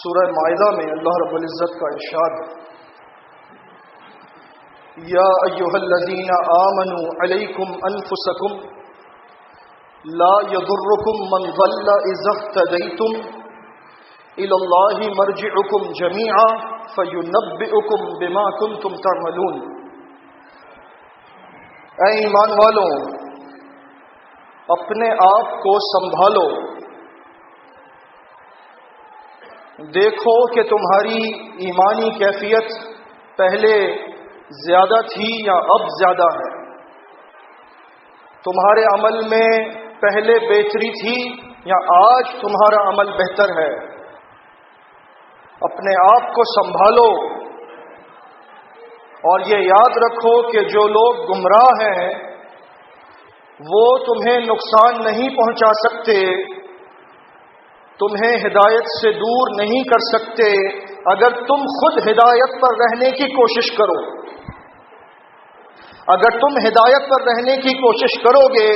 سورہ مائدہ میں اللہ رب العزت کا ارشاد ہے، یا ایھا الذین آمنوا علیکم انفسکم لا یضرکم من ضل اذا اہتدیتم الی اللہ مرجعکم جمیعا فینبئکم بما کنتم تعملون۔ اے ایمان والوں، اپنے آپ کو سنبھالو، دیکھو کہ تمہاری ایمانی کیفیت پہلے زیادہ تھی یا اب زیادہ ہے، تمہارے عمل میں پہلے بہتری تھی یا آج تمہارا عمل بہتر ہے۔ اپنے آپ کو سنبھالو اور یہ یاد رکھو کہ جو لوگ گمراہ ہیں وہ تمہیں نقصان نہیں پہنچا سکتے، تمہیں ہدایت سے دور نہیں کر سکتے اگر تم خود ہدایت پر رہنے کی کوشش کرو۔ اگر تم ہدایت پر رہنے کی کوشش کرو گے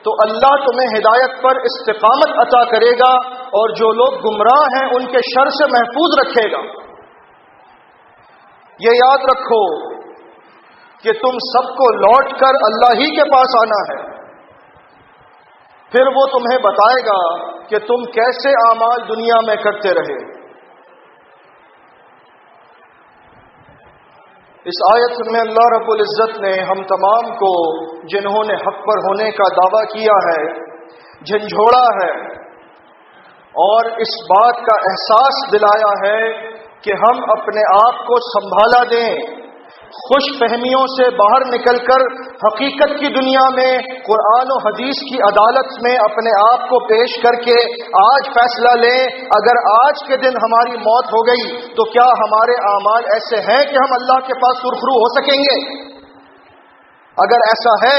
تو اللہ تمہیں ہدایت پر استقامت عطا کرے گا اور جو لوگ گمراہ ہیں ان کے شر سے محفوظ رکھے گا۔ یہ یاد رکھو کہ تم سب کو لوٹ کر اللہ ہی کے پاس آنا ہے، پھر وہ تمہیں بتائے گا کہ تم کیسے اعمال دنیا میں کرتے رہے۔ اس آیت میں اللہ رب العزت نے ہم تمام کو جنہوں نے حق پر ہونے کا دعویٰ کیا ہے جھنجھوڑا ہے اور اس بات کا احساس دلایا ہے کہ ہم اپنے آپ کو سنبھالا دیں، خوش فہمیوں سے باہر نکل کر حقیقت کی دنیا میں قرآن و حدیث کی عدالت میں اپنے آپ کو پیش کر کے آج فیصلہ لیں۔ اگر آج کے دن ہماری موت ہو گئی تو کیا ہمارے اعمال ایسے ہیں کہ ہم اللہ کے پاس سرخرو ہو سکیں گے؟ اگر ایسا ہے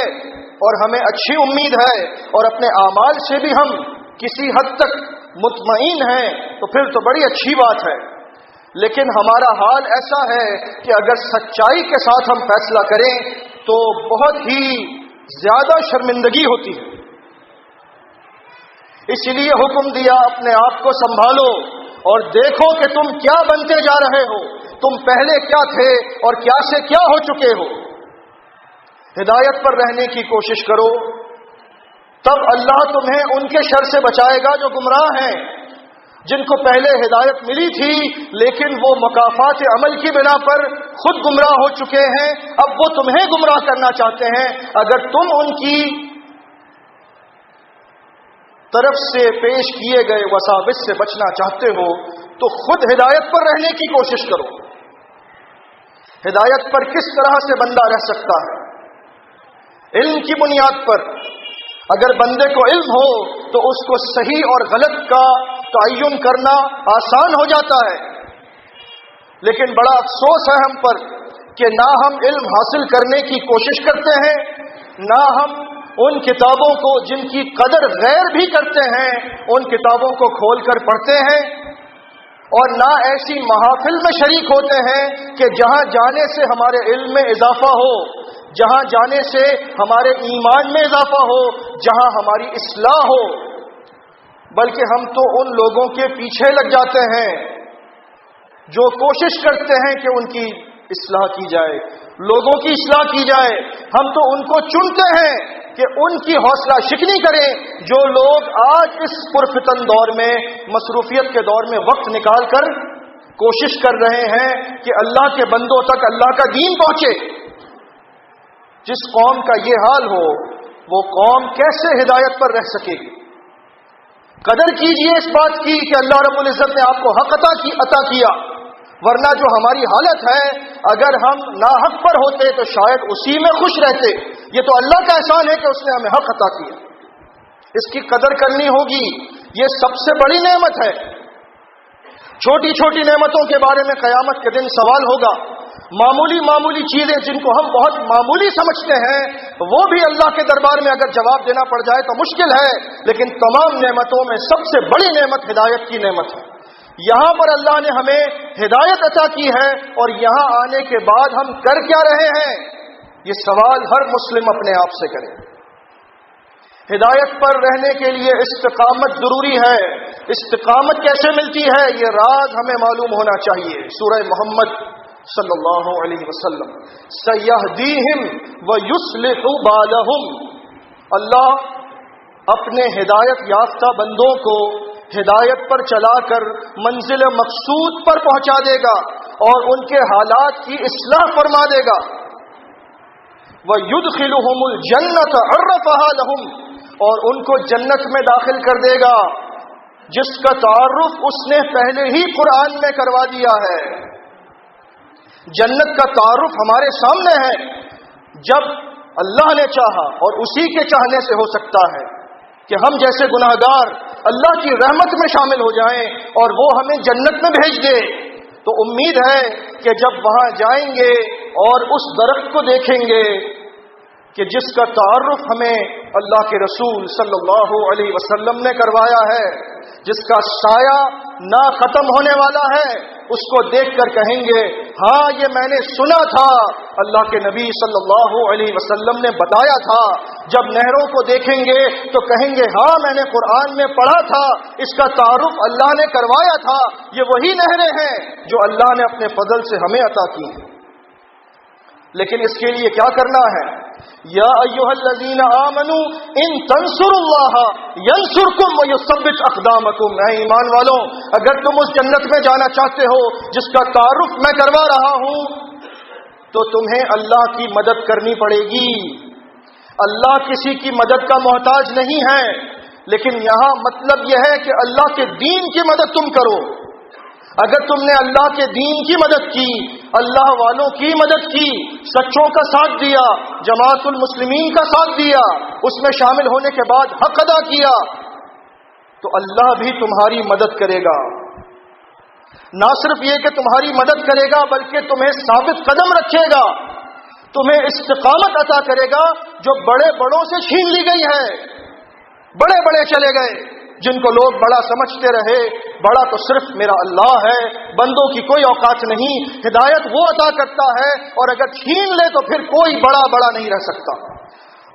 اور ہمیں اچھی امید ہے اور اپنے اعمال سے بھی ہم کسی حد تک مطمئن ہیں تو پھر تو بڑی اچھی بات ہے، لیکن ہمارا حال ایسا ہے کہ اگر سچائی کے ساتھ ہم فیصلہ کریں تو بہت ہی زیادہ شرمندگی ہوتی ہے۔ اس لیے حکم دیا اپنے آپ کو سنبھالو اور دیکھو کہ تم کیا بنتے جا رہے ہو، تم پہلے کیا تھے اور کیا سے کیا ہو چکے ہو۔ ہدایت پر رہنے کی کوشش کرو، تب اللہ تمہیں ان کے شر سے بچائے گا جو گمراہ ہیں، جن کو پہلے ہدایت ملی تھی لیکن وہ مکافات عمل کی بنا پر خود گمراہ ہو چکے ہیں، اب وہ تمہیں گمراہ کرنا چاہتے ہیں۔ اگر تم ان کی طرف سے پیش کیے گئے وساوس سے بچنا چاہتے ہو تو خود ہدایت پر رہنے کی کوشش کرو۔ ہدایت پر کس طرح سے بندہ رہ سکتا ہے؟ علم کی بنیاد پر۔ اگر بندے کو علم ہو تو اس کو صحیح اور غلط کا تعین کرنا آسان ہو جاتا ہے، لیکن بڑا افسوس ہے ہم پر کہ نہ ہم علم حاصل کرنے کی کوشش کرتے ہیں، نہ ہم ان کتابوں کو جن کی قدر غیر بھی کرتے ہیں ان کتابوں کو کھول کر پڑھتے ہیں، اور نہ ایسی محافل میں شریک ہوتے ہیں کہ جہاں جانے سے ہمارے علم میں اضافہ ہو، جہاں جانے سے ہمارے ایمان میں اضافہ ہو، جہاں ہماری اصلاح ہو، بلکہ ہم تو ان لوگوں کے پیچھے لگ جاتے ہیں جو کوشش کرتے ہیں کہ ان کی اصلاح کی جائے، لوگوں کی اصلاح کی جائے۔ ہم تو ان کو چنتے ہیں کہ ان کی حوصلہ شکنی کریں جو لوگ آج اس پرفتن دور میں، مصروفیت کے دور میں وقت نکال کر کوشش کر رہے ہیں کہ اللہ کے بندوں تک اللہ کا دین پہنچے۔ جس قوم کا یہ حال ہو وہ قوم کیسے ہدایت پر رہ سکے گی؟ قدر کیجئے اس بات کی کہ اللہ رب العزت نے آپ کو حق عطا کیا، ورنہ جو ہماری حالت ہے اگر ہم ناحق پر ہوتے تو شاید اسی میں خوش رہتے۔ یہ تو اللہ کا احسان ہے کہ اس نے ہمیں حق عطا کیا، اس کی قدر کرنی ہوگی، یہ سب سے بڑی نعمت ہے۔ چھوٹی چھوٹی نعمتوں کے بارے میں قیامت کے دن سوال ہوگا، معمولی چیزیں جن کو ہم بہت معمولی سمجھتے ہیں وہ بھی اللہ کے دربار میں اگر جواب دینا پڑ جائے تو مشکل ہے، لیکن تمام نعمتوں میں سب سے بڑی نعمت ہدایت کی نعمت ہے۔ یہاں پر اللہ نے ہمیں ہدایت عطا کی ہے اور یہاں آنے کے بعد ہم کر کیا رہے ہیں، یہ سوال ہر مسلم اپنے آپ سے کرے۔ ہدایت پر رہنے کے لیے استقامت ضروری ہے. استقامت کیسے ملتی ہے یہ راز ہمیں معلوم ہونا چاہیے. سورہ محمد صلی اللہ علیہ وسلم سیہدیہم ویصلح بالہم. اللہ اپنے ہدایت یافتہ بندوں کو ہدایت پر چلا کر منزل مقصود پر پہنچا دے گا اور ان کے حالات کی اصلاح فرما دے گا. وَيُدْخِلُهُمُ الْجَنَّةَ عَرَّفَهَا لَهُمْ. اور ان کو جنت میں داخل کر دے گا جس کا تعارف اس نے پہلے ہی قرآن میں کروا دیا ہے. جنت کا تعارف ہمارے سامنے ہے. جب اللہ نے چاہا اور اسی کے چاہنے سے ہو سکتا ہے کہ ہم جیسے گناہگار اللہ کی رحمت میں شامل ہو جائیں اور وہ ہمیں جنت میں بھیج دے. تو امید ہے کہ جب وہاں جائیں گے اور اس درخت کو دیکھیں گے کہ جس کا تعارف ہمیں اللہ کے رسول صلی اللہ علیہ وسلم نے کروایا ہے, جس کا سایہ نہ ختم ہونے والا ہے, اس کو دیکھ کر کہیں گے ہاں یہ میں نے سنا تھا, اللہ کے نبی صلی اللہ علیہ وسلم نے بتایا تھا. جب نہروں کو دیکھیں گے تو کہیں گے ہاں میں نے قرآن میں پڑھا تھا, اس کا تعارف اللہ نے کروایا تھا. یہ وہی نہریں ہیں جو اللہ نے اپنے فضل سے ہمیں عطا کی ہیں. لیکن اس کے لیے کیا کرنا ہے؟ یا ایھا الذین آمنوا ان تنصروا اللہ ینصرکم ویثبت اقدامکم. اے ایمان والوں, اگر تم اس جنت میں جانا چاہتے ہو جس کا تعارف میں کروا رہا ہوں تو تمہیں اللہ کی مدد کرنی پڑے گی. اللہ کسی کی مدد کا محتاج نہیں ہے, لیکن یہاں مطلب یہ ہے کہ اللہ کے دین کی مدد تم کرو. اگر تم نے اللہ کے دین کی مدد کی, اللہ والوں کی مدد کی, سچوں کا ساتھ دیا, جماعت المسلمین کا ساتھ دیا, اس میں شامل ہونے کے بعد حق ادا کیا, تو اللہ بھی تمہاری مدد کرے گا. نہ صرف یہ کہ تمہاری مدد کرے گا بلکہ تمہیں ثابت قدم رکھے گا, تمہیں استقامت عطا کرے گا جو بڑے بڑوں سے چھین لی گئی ہے. بڑے بڑے چلے گئے جن کو لوگ بڑا سمجھتے رہے, بڑا تو صرف میرا اللہ ہے, بندوں کی کوئی اوقات نہیں, ہدایت وہ عطا کرتا ہے اور اگر چھین لے تو پھر کوئی بڑا نہیں رہ سکتا.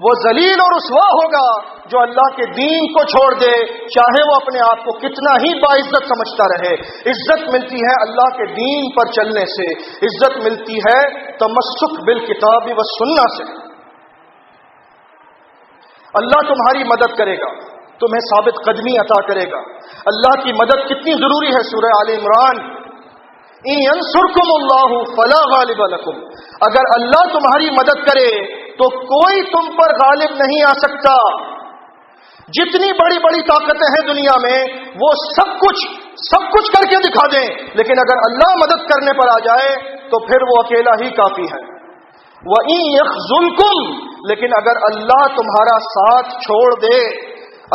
وہ ذلیل اور رسوا ہوگا جو اللہ کے دین کو چھوڑ دے, چاہے وہ اپنے آپ کو کتنا ہی باعزت سمجھتا رہے. عزت ملتی ہے اللہ کے دین پر چلنے سے, عزت ملتی ہے تمسک بالکتاب والسنہ سے. اللہ تمہاری مدد کرے گا, تمہیں ثابت قدمی عطا کرے گا. اللہ کی مدد کتنی ضروری ہے. سورہ آل عمران ان ینصرکم اللہ فلا غالب لکم. اگر اللہ تمہاری مدد کرے تو کوئی تم پر غالب نہیں آ سکتا. جتنی بڑی بڑی طاقتیں ہیں دنیا میں وہ سب کچھ کر کے دکھا دیں, لیکن اگر اللہ مدد کرنے پر آ جائے تو پھر وہ اکیلا ہی کافی ہے. وَإِن يَخْذُلْكُمْ. لیکن اگر اللہ تمہارا ساتھ چھوڑ دے,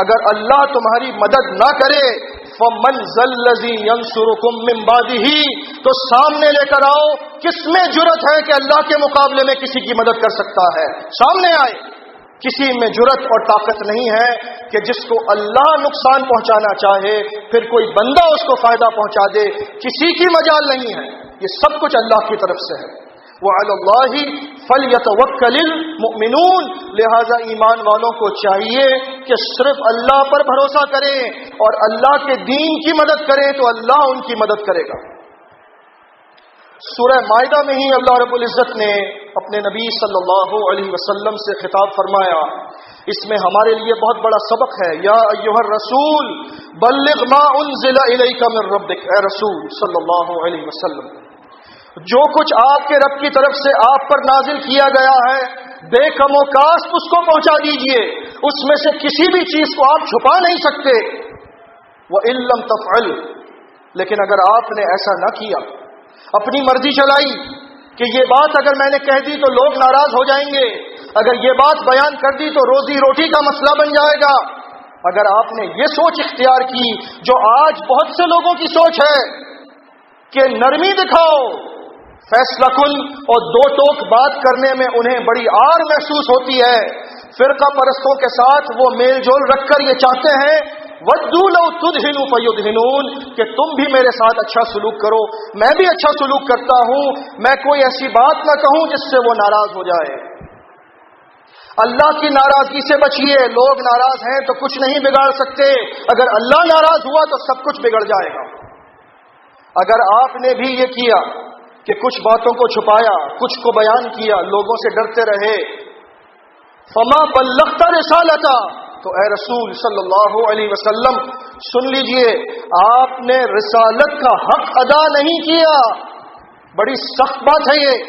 اگر اللہ تمہاری مدد نہ کرے, فَمَنْ ذَا الَّذِي يَنْصُرُكُمْ مِنْ بَعْدِهِ. تو سامنے لے کر آؤ کس میں جرأت ہے کہ اللہ کے مقابلے میں کسی کی مدد کر سکتا ہے. سامنے آئے. کسی میں جرأت اور طاقت نہیں ہے کہ جس کو اللہ نقصان پہنچانا چاہے پھر کوئی بندہ اس کو فائدہ پہنچا دے. کسی کی مجال نہیں ہے, یہ سب کچھ اللہ کی طرف سے ہے. وَعَلَى اللَّهِ فَلْيَتَوَكَّلِ الْمُؤْمِنُونَ. لہذا ایمان والوں کو چاہیے کہ صرف اللہ پر بھروسہ کریں اور اللہ کے دین کی مدد کریں تو اللہ ان کی مدد کرے گا. سورہ مائدہ میں ہی اللہ رب العزت نے اپنے نبی صلی اللہ علیہ وسلم سے خطاب فرمایا. اس میں ہمارے لیے بہت بڑا سبق ہے. یا ایھا الرسول بلغ ما انزل الیک من ربک. اے رسول صلی اللہ علیہ وسلم, جو کچھ آپ کے رب کی طرف سے آپ پر نازل کیا گیا ہے بے کم و کاست اس کو پہنچا دیجئے. اس میں سے کسی بھی چیز کو آپ چھپا نہیں سکتے. وَإِن لَّمْ تَفْعَلْ. لیکن اگر آپ نے ایسا نہ کیا, اپنی مرضی چلائی کہ یہ بات اگر میں نے کہہ دی تو لوگ ناراض ہو جائیں گے, اگر یہ بات بیان کر دی تو روزی روٹی کا مسئلہ بن جائے گا, اگر آپ نے یہ سوچ اختیار کی جو آج بہت سے لوگوں کی سوچ ہے کہ نرمی دکھاؤ, فیصلہ کن اور دو ٹوک بات کرنے میں انہیں بڑی آر محسوس ہوتی ہے, فرقہ پرستوں کے ساتھ وہ میل جول رکھ کر یہ چاہتے ہیں وَدُّوا لَوْ تُدْهِنُوا فَيُدْهِنُونَ کہ تم بھی میرے ساتھ اچھا سلوک کرو, میں بھی اچھا سلوک کرتا ہوں, میں کوئی ایسی بات نہ کہوں جس سے وہ ناراض ہو جائے. اللہ کی ناراضگی سے بچیے. لوگ ناراض ہیں تو کچھ نہیں بگاڑ سکتے. اگر اللہ ناراض ہوا تو سب کچھ بگڑ جائے گا. اگر آپ نے بھی یہ کیا کہ کچھ باتوں کو چھپایا, کچھ کو بیان کیا, لوگوں سے ڈرتے رہے, فما بلغت رسالتا, تو اے رسول صلی اللہ علیہ وسلم سن لیجئے, آپ نے رسالت کا حق ادا نہیں کیا. بڑی سخت بات ہے یہ.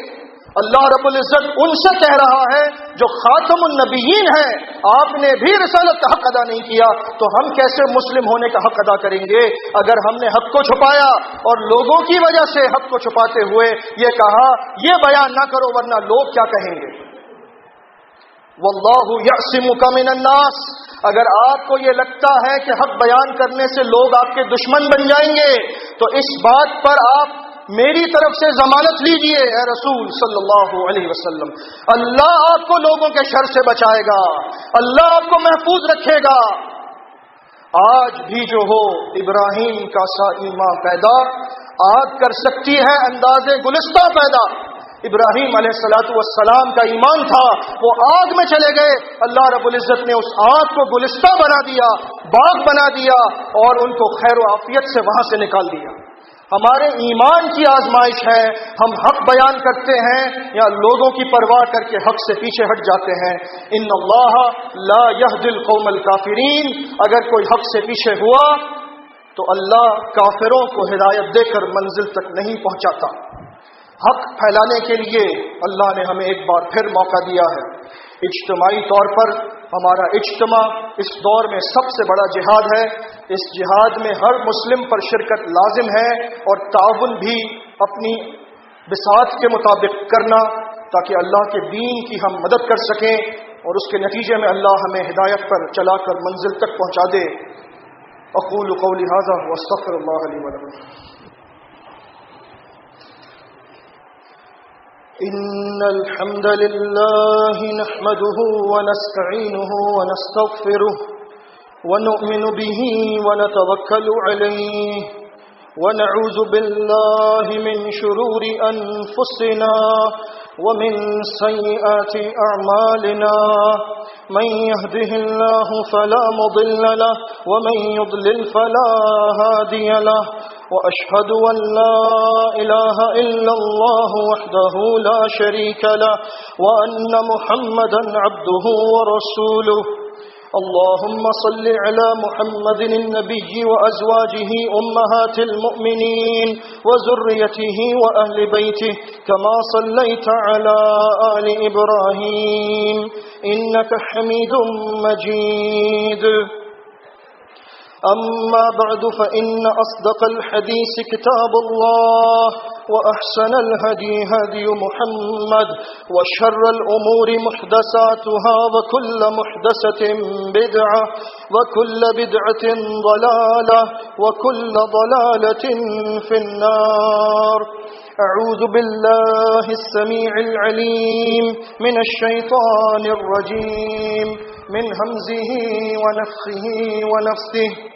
اللہ رب العزت ان سے کہہ رہا ہے جو خاتم النبیین ہیں, آپ نے بھی رسالت کا حق ادا نہیں کیا, تو ہم کیسے مسلم ہونے کا حق ادا کریں گے اگر ہم نے حق کو چھپایا اور لوگوں کی وجہ سے حق کو چھپاتے ہوئے یہ کہا یہ بیان نہ کرو ورنہ لوگ کیا کہیں گے. واللہ یعصمک من الناس. اگر آپ کو یہ لگتا ہے کہ حق بیان کرنے سے لوگ آپ کے دشمن بن جائیں گے تو اس بات پر آپ میری طرف سے ضمانت لیجئے اے رسول صلی اللہ علیہ وسلم, اللہ آپ کو لوگوں کے شر سے بچائے گا, اللہ آپ کو محفوظ رکھے گا. آج بھی جو ہو ابراہیم کا سا ایمان پیدا, آگ کر سکتی ہے انداز گلستہ پیدا. ابراہیم علیہ السلام کا ایمان تھا, وہ آگ میں چلے گئے, اللہ رب العزت نے اس آگ کو گلستہ بنا دیا, باغ بنا دیا اور ان کو خیر و عافیت سے وہاں سے نکال دیا. ہمارے ایمان کی آزمائش ہے, ہم حق بیان کرتے ہیں یا لوگوں کی پرواہ کر کے حق سے پیچھے ہٹ جاتے ہیں. ان اللہ لا یہدی القوم الکافرین. اگر کوئی حق سے پیچھے ہوا تو اللہ کافروں کو ہدایت دے کر منزل تک نہیں پہنچاتا. حق پھیلانے کے لیے اللہ نے ہمیں ایک بار پھر موقع دیا ہے. اجتماعی طور پر ہمارا اجتماع اس دور میں سب سے بڑا جہاد ہے. اس جہاد میں ہر مسلم پر شرکت لازم ہے اور تعاون بھی اپنی بساط کے مطابق کرنا, تاکہ اللہ کے دین کی ہم مدد کر سکیں اور اس کے نتیجے میں اللہ ہمیں ہدایت پر چلا کر منزل تک پہنچا دے. اقول قولی ھذا واستغفر اللہ لی ولکم. ان الحمد لله نحمده ونستعينه ونستغفره ونؤمن به ونتوكل عليه ونعوذ بالله من شرور أنفسنا ومن سيئات أعمالنا. من يهده الله فلا مضل له ومن يضلل فلا هادي له. وأشهد أن لا إله إلا الله وحده لا شريك له وأن محمدا عبده ورسوله. اللهم صل على محمد النبي وأزواجه أمهات المؤمنين وذريته وأهل بيته كما صليت على آل إبراهيم إنك حميد مجيد. أما بعد فإن أصدق الحديث كتاب الله وأحسن الهدي هدي محمد وشر الأمور محدثاتها وكل محدثة بدعة وكل بدعة ضلالة وكل ضلالة في النار. أعوذ بالله السميع العليم من الشيطان الرجيم من همزه ونفخه ونفثه.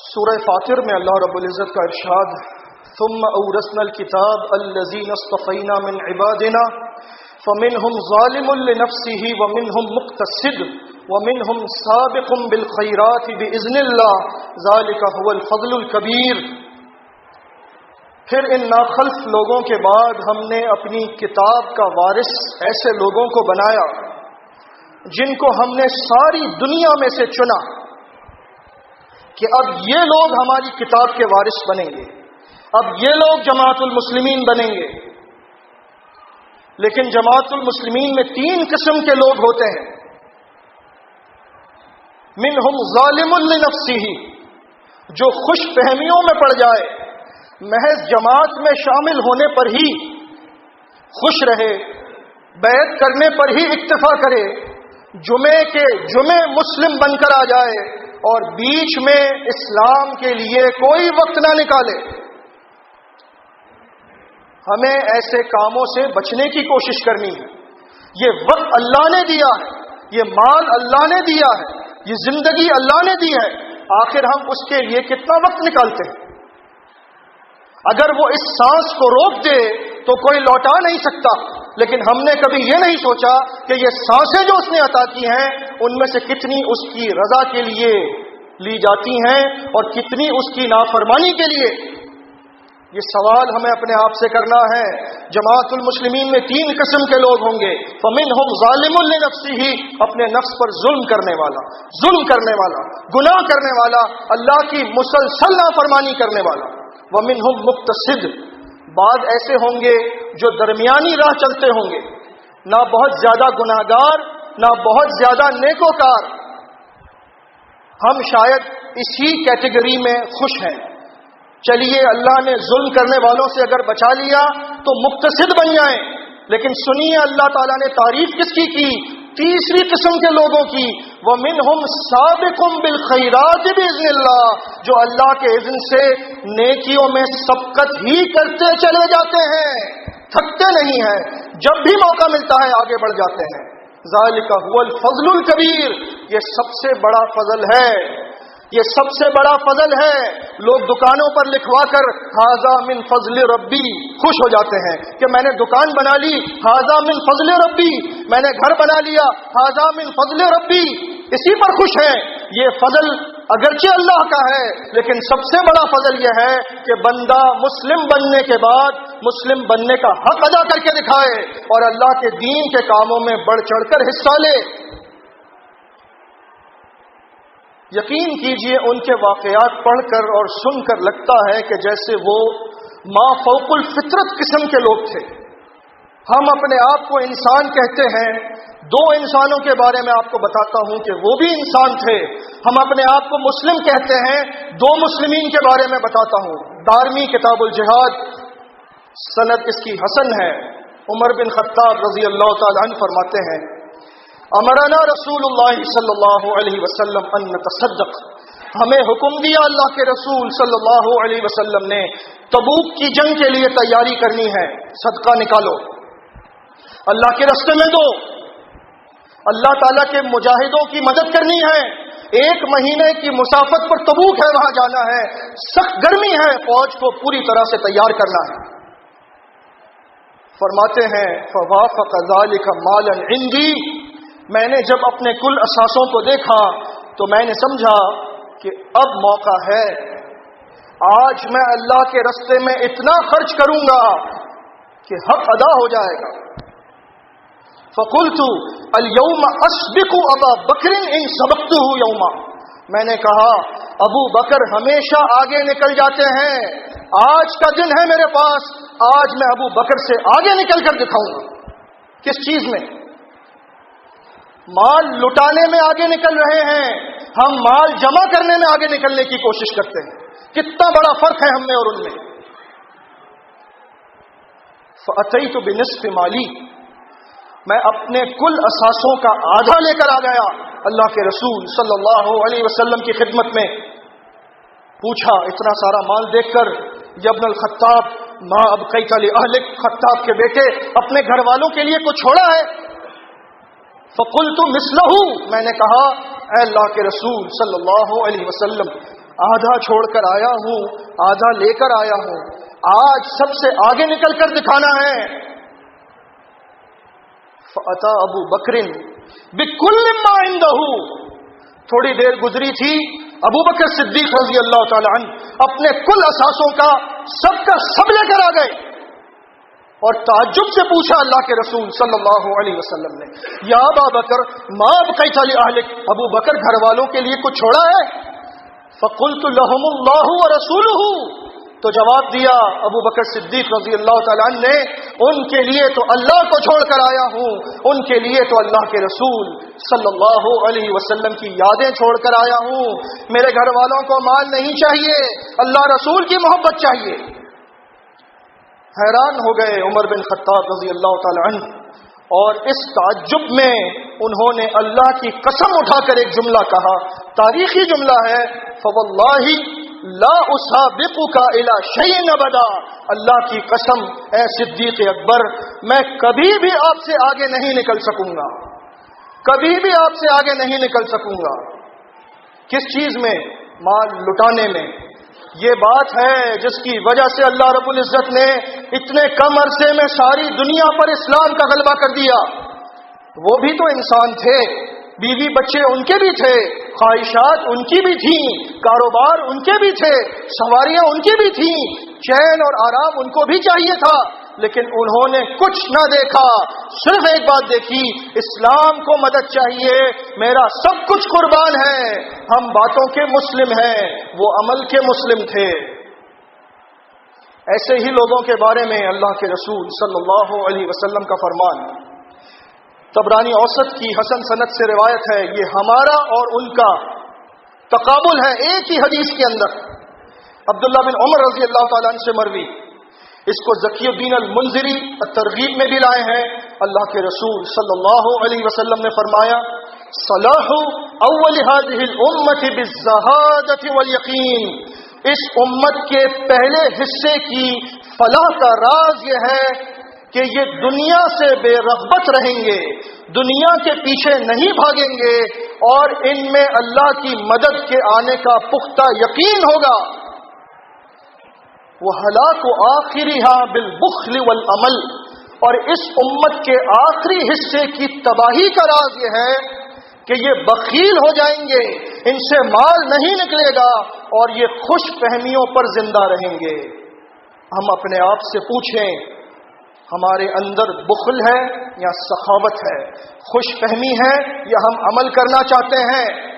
سورہ فاطر میں اللہ رب العزت کا ارشاد, ثم اورثنا الكتاب الذين اصطفينا من عبادنا فمنهم ظالم لنفسه ومنهم مقتصد ومنهم سابق بالخيرات بإذن الله ذلك هو الفضل الكبير. پھر ان ناخلف لوگوں کے بعد ہم نے اپنی کتاب کا وارث ایسے لوگوں کو بنایا جن کو ہم نے ساری دنیا میں سے چنا کہ اب یہ لوگ ہماری کتاب کے وارث بنیں گے, اب یہ لوگ جماعت المسلمین بنیں گے. لیکن جماعت المسلمین میں 3 قسم کے لوگ ہوتے ہیں. منہم ظالم لنفسہ, جو خوش فہمیوں میں پڑ جائے, محض جماعت میں شامل ہونے پر ہی خوش رہے, بیعت کرنے پر ہی اکتفا کرے, جمعے کے جمعے مسلم بن کر آ جائے اور بیچ میں اسلام کے لیے کوئی وقت نہ نکالے. ہمیں ایسے کاموں سے بچنے کی کوشش کرنی ہے. یہ وقت اللہ نے دیا ہے, یہ مال اللہ نے دیا ہے, یہ زندگی اللہ نے دی ہے, آخر ہم اس کے لیے کتنا وقت نکالتے ہیں؟ اگر وہ اس سانس کو روک دے تو کوئی لوٹا نہیں سکتا. لیکن ہم نے کبھی یہ نہیں سوچا کہ یہ سانسیں جو اس نے عطا کی ہیں ان میں سے کتنی اس کی رضا کے لیے لی جاتی ہیں اور کتنی اس کی نافرمانی کے لیے. یہ سوال ہمیں اپنے آپ سے کرنا ہے. جماعت المسلمین میں 3 قسم کے لوگ ہوں گے. فمنہم ظالم لنفسہ، اپنے نفس پر ظلم کرنے والا، گناہ کرنے والا، اللہ کی مسلسل نافرمانی کرنے والا. ومنہم مقتصد، بعض ایسے ہوں گے جو درمیانی راہ چلتے ہوں گے، نہ بہت زیادہ گناہگار نہ بہت زیادہ نیکوکار. ہم شاید اسی کیٹیگری میں خوش ہیں. چلیے اللہ نے ظلم کرنے والوں سے اگر بچا لیا تو مقتصد بن جائیں. لیکن سنیے اللہ تعالیٰ نے تعریف کس کی تیسری قسم کے لوگوں کی. وَمِنْهُمْ سَابِقٌ بِالْخَيْرَاتِ بِإِذْنِ اللَّهِ، جو اللہ کے اذن سے نیکیوں میں سبقت ہی کرتے چلے جاتے ہیں، تھکتے نہیں ہیں، جب بھی موقع ملتا ہے آگے بڑھ جاتے ہیں. ذَلِكَ هُوَ الْفَضْلُ الْكَبِيرُ، یہ سب سے بڑا فضل ہے، یہ سب سے بڑا فضل ہے. لوگ دکانوں پر لکھوا کر ھذا من فضل ربی خوش ہو جاتے ہیں کہ میں نے دکان بنا لی، ھذا من فضل ربی، میں نے گھر بنا لیا، ھذا من فضل ربی، اسی پر خوش ہیں. یہ فضل اگرچہ اللہ کا ہے، لیکن سب سے بڑا فضل یہ ہے کہ بندہ مسلم بننے کے بعد مسلم بننے کا حق ادا کر کے دکھائے اور اللہ کے دین کے کاموں میں بڑھ چڑھ کر حصہ لے. یقین کیجئے ان کے واقعات پڑھ کر اور سن کر لگتا ہے کہ جیسے وہ ما فوق الفطرت قسم کے لوگ تھے. ہم اپنے آپ کو انسان کہتے ہیں. 2 انسانوں کے بارے میں آپ کو بتاتا ہوں کہ وہ بھی انسان تھے. ہم اپنے آپ کو مسلم کہتے ہیں. 2 مسلمین کے بارے میں بتاتا ہوں. دارمی کتاب الجہاد، سند اس کی حسن ہے. عمر بن خطاب رضی اللہ تعالی عنہ فرماتے ہیں امرنا رسول اللہ صلی اللہ علیہ وسلم ان نتصدق، ہمیں حکم دیا اللہ کے رسول صلی اللہ علیہ وسلم نے تبوک کی جنگ کے لیے تیاری کرنی ہے، صدقہ نکالو، اللہ کے راستے میں دو، اللہ تعالیٰ کے مجاہدوں کی مدد کرنی ہے. 1 مہینے کی مسافت پر تبوک ہے، وہاں جانا ہے، سخت گرمی ہے، فوج کو پوری طرح سے تیار کرنا ہے. فرماتے ہیں فوافق ذلك مالا عندي، میں نے جب اپنے کل اثاثوں کو دیکھا تو میں نے سمجھا کہ اب موقع ہے، آج میں اللہ کے راستے میں اتنا خرچ کروں گا کہ حق ادا ہو جائے گا. فقلت اليوم اسبق ابا بکر ان سبقته یوما، میں نے کہا ابو بکر ہمیشہ آگے نکل جاتے ہیں، آج کا دن ہے میرے پاس، آج میں ابو بکر سے آگے نکل کر دکھاؤں گا. کس چیز میں؟ مال لٹانے میں آگے نکل رہے ہیں، ہم مال جمع کرنے میں آگے نکلنے کی کوشش کرتے ہیں. کتنا بڑا فرق ہے ہم میں اور ان میں. فأتيت بنصف مالی، میں اپنے کل اثاثوں کا آدھا لے کر آ گیا اللہ کے رسول صلی اللہ علیہ وسلم کی خدمت میں. پوچھا اتنا سارا مال دیکھ کر، یا ابن الخطاب ما ابقیت لأہلک، خطاب کے بیٹے اپنے گھر والوں کے لیے کچھ چھوڑا ہے؟ فقلت مثلہ، میں نے کہا اے اللہ کے رسول صلی اللہ علیہ وسلم آدھا چھوڑ کر آیا ہوں، آدھا لے کر آیا ہوں، آج سب سے آگے نکل کر دکھانا ہے. فأتى ابو بکر بكل ما عنده، تھوڑی دیر گزری تھی، ابو بکر صدیق رضی اللہ تعالی عنہ اپنے کل اثاثوں کا سب کا سب لے کر آ گئے اور تعجب سے پوچھا اللہ کے رسول صلی اللہ علیہ وسلم نے یا ابا بکر ما بقیت لأہلک، ابو بکر گھر والوں کے لیے کچھ چھوڑا ہے؟ فقلت لهم اللہ ورسولہ، تو جواب دیا ابو بکر صدیق رضی اللہ تعالیٰ عنہ نے ان کے لیے تو اللہ کو چھوڑ کر آیا ہوں، ان کے لیے تو اللہ کے رسول صلی اللہ علیہ وسلم کی یادیں چھوڑ کر آیا ہوں. میرے گھر والوں کو مال نہیں چاہیے، اللہ رسول کی محبت چاہیے. حیران ہو گئے عمر بن خطاب رضی اللہ تعالیٰ عنہ، اور اس تعجب میں انہوں نے اللہ کی قسم اٹھا کر ایک جملہ کہا، تاریخی جملہ ہے، فواللہ لا اسابقک الی شیء ابدا، اللہ کی قسم اے صدیق اکبر میں کبھی بھی آپ سے آگے نہیں نکل سکوں گا، کبھی بھی آپ سے آگے نہیں نکل سکوں گا. کس چیز میں؟ مال لٹانے میں. یہ بات ہے جس کی وجہ سے اللہ رب العزت نے اتنے کم عرصے میں ساری دنیا پر اسلام کا غلبہ کر دیا۔ وہ بھی تو انسان تھے، بیوی بچے ان کے بھی تھے، خواہشات ان کی بھی تھیں، کاروبار ان کے بھی تھے، سواریاں ان کی بھی تھیں، چین اور آرام ان کو بھی چاہیے تھا، لیکن انہوں نے کچھ نہ دیکھا، صرف ایک بات دیکھی، اسلام کو مدد چاہیے، میرا سب کچھ قربان ہے۔ ہم باتوں کے مسلم ہیں، وہ عمل کے مسلم تھے۔ ایسے ہی لوگوں کے بارے میں اللہ کے رسول صلی اللہ علیہ وسلم کا فرمان طبرانی اوسط کی حسن سند سے روایت ہے، یہ ہمارا اور ان کا تقابل ہے ایک ہی حدیث کے اندر۔ عبداللہ بن عمر رضی اللہ تعالیٰ عنہ سے مروی، اس کو ذکی الدین المنذری الترغیب میں بھی لائے ہیں۔ اللہ کے رسول صلی اللہ علیہ وسلم نے فرمایا، صلاح اول هذه الامه بالزهادة والیقین، اس امت کے پہلے حصے کی فلاح کا راز یہ ہے کہ یہ دنیا سے بے رغبت رہیں گے، دنیا کے پیچھے نہیں بھاگیں گے، اور ان میں اللہ کی مدد کے آنے کا پختہ یقین ہوگا۔ وَهَلَاكُ آخِرِهَا بِالْبُخْلِ وَالْعَمَلِ، اور اس امت کے آخری حصے کی تباہی کا راز یہ ہے کہ یہ بخیل ہو جائیں گے، ان سے مال نہیں نکلے گا، اور یہ خوش فہمیوں پر زندہ رہیں گے۔ ہم اپنے آپ سے پوچھیں، ہمارے اندر بخل ہے یا سخاوت ہے، خوش فہمی ہے یا ہم عمل کرنا چاہتے ہیں؟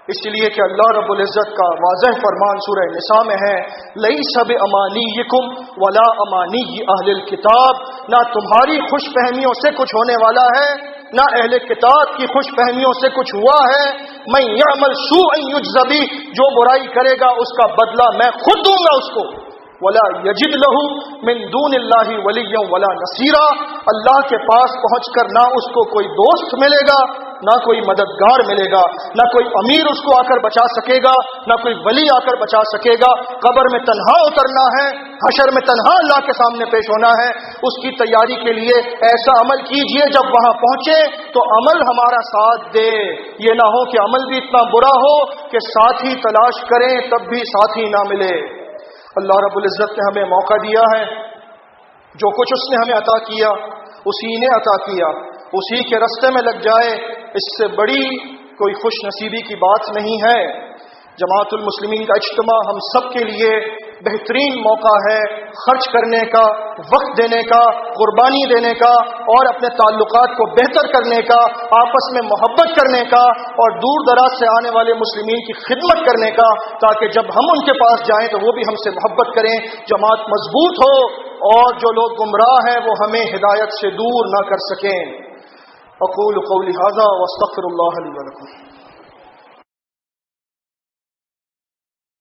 اس لیے کہ اللہ رب العزت کا واضح فرمان سورہ نساء میں ہے، لَيْسَ بِأَمَانِيِّكُمْ وَلَا أَمَانِيِّ أَهْلِ الْكِتَابِ، نہ تمہاری خوش فہمیوں سے کچھ ہونے والا ہے، نہ اہل کتاب کی خوش فہمیوں سے کچھ ہوا ہے۔ مَن يَعْمَلْ سُوءًا يُجْزَ بِهِ، جو برائی کرے گا اس کا بدلہ میں خود دوں گا اس کو۔ وَلَا يَجِدْ لَهُ مِن دُونِ اللَّهِ وَلِيًّا وَلَا نَصِيرًا، اللہ کے پاس پہنچ کر نہ اس کو کوئی دوست ملے گا، نہ کوئی مددگار ملے گا، نہ کوئی امیر اس کو آ کر بچا سکے گا، نہ کوئی ولی آ کر بچا سکے گا۔ قبر میں تنہا اترنا ہے، حشر میں تنہا اللہ کے سامنے پیش ہونا ہے۔ اس کی تیاری کے لیے ایسا عمل کیجئے جب وہاں پہنچے تو عمل ہمارا ساتھ دے، یہ نہ ہو کہ عمل بھی اتنا برا ہو کہ ساتھی تلاش کریں تب بھی ساتھی نہ ملے۔ اللہ رب العزت نے ہمیں موقع دیا ہے، جو کچھ اس نے ہمیں عطا کیا اسی نے عطا کیا، اسی کے رستے میں لگ جائے، اس سے بڑی کوئی خوش نصیبی کی بات نہیں ہے۔ جماعت المسلمین کا اجتماع ہم سب کے لیے بہترین موقع ہے خرچ کرنے کا، وقت دینے کا، قربانی دینے کا، اور اپنے تعلقات کو بہتر کرنے کا، آپس میں محبت کرنے کا، اور دور دراز سے آنے والے مسلمین کی خدمت کرنے کا، تاکہ جب ہم ان کے پاس جائیں تو وہ بھی ہم سے محبت کریں، جماعت مضبوط ہو، اور جو لوگ گمراہ ہیں وہ ہمیں ہدایت سے دور نہ کر سکیں۔ اقول قولی ھذا واستغفر اللہ لی ولکم۔